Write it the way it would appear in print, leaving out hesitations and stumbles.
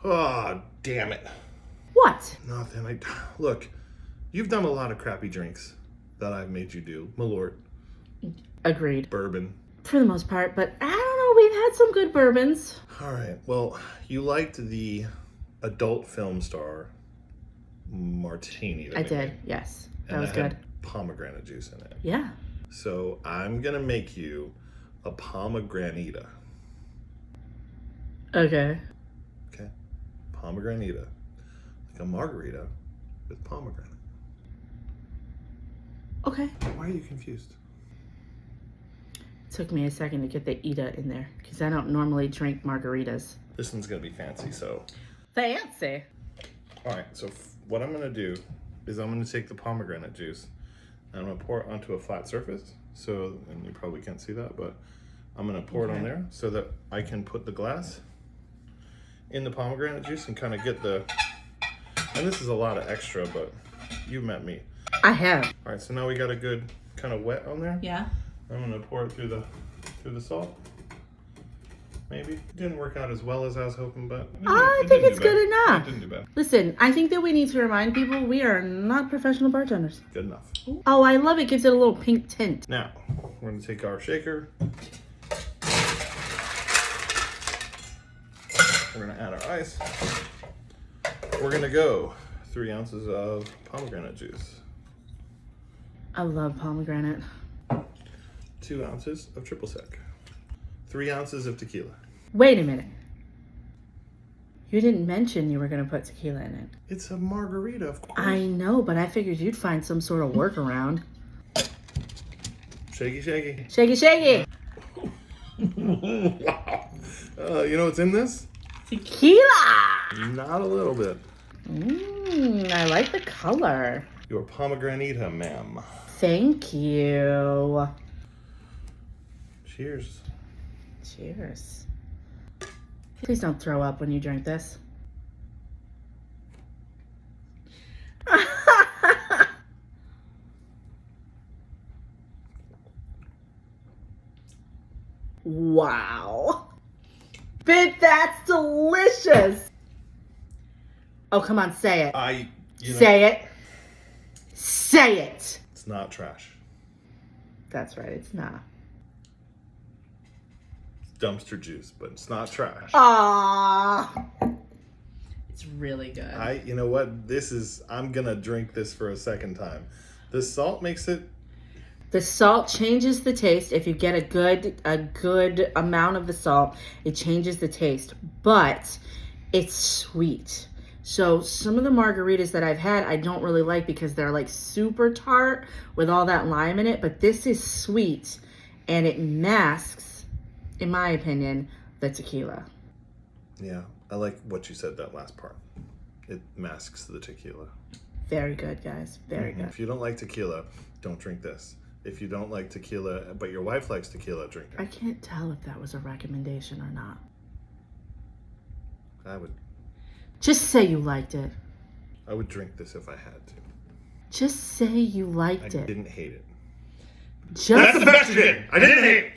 Oh, damn it. What? Nothing. Look, you've done a lot of crappy drinks that I've made you do. Malort. Agreed. Bourbon. For the most part, but I don't know. We've had some good bourbons. All right. Well, you liked the adult film star martini. That I we did, made. yes. That And was it good. had pomegranate juice in it. Yeah. So I'm going to make you a pomegranita. Okay. Okay? Pomegranita. Like a margarita with pomegranate. Okay. Why are you confused? It took me a second to get the Ida in there because I don't normally drink margaritas. This one's going to be fancy, so. Fancy. All right, so what I'm going to do is I'm going to take the pomegranate juice and I'm going to pour it onto a flat surface. So, and you probably can't see that, but I'm going to pour it on there so that I can put the glass in the pomegranate juice and kind of get the, and this is a lot of extra, but you met me. I have. All right, so now we got a good kind of wet on there. Yeah. I'm going to pour it through the salt. Maybe. It didn't work out as well as I was hoping, but I think it's good enough. It didn't do bad. Listen, I think that we need to remind people we are not professional bartenders. Good enough. Oh, I love it. Gives it a little pink tint. Now, we're going to take our shaker. We're going to add our ice. We're going to go 3 ounces of pomegranate juice. I love pomegranate. 2 ounces of triple sec. 3 ounces of tequila. Wait a minute. You didn't mention you were going to put tequila in it. It's a margarita, of course. I know, but I figured you'd find some sort of workaround. Shaky, shaky. Shake it, shake it. Wow. You know what's in this? Tequila! Not a little bit. I like the color. Your pomegranita, ma'am. Thank you. Cheers. Cheers. Please don't throw up when you drink this. Wow. Bitch, that's delicious. Oh, come on, say it. Say it. Say it. It's not trash. That's right, it's not. It's dumpster juice, but it's not trash. Aww. It's really good. You know what? I'm gonna drink this for a second time. The salt makes it. The salt changes the taste. If you get a good amount of the salt, it changes the taste. But it's sweet. So some of the margaritas that I've had, I don't really like because they're like super tart with all that lime in it. But this is sweet and it masks, in my opinion, the tequila. Yeah, I like what you said, that last part. It masks the tequila. Very good, guys. Very good. If you don't like tequila, don't drink this. If you don't like tequila, but your wife likes tequila, drink it. I can't tell if that was a recommendation or not. I would Just say you liked it. drink this if I had to. Just say you liked I it. didn't hate it. Just the best you did. I didn't hate it.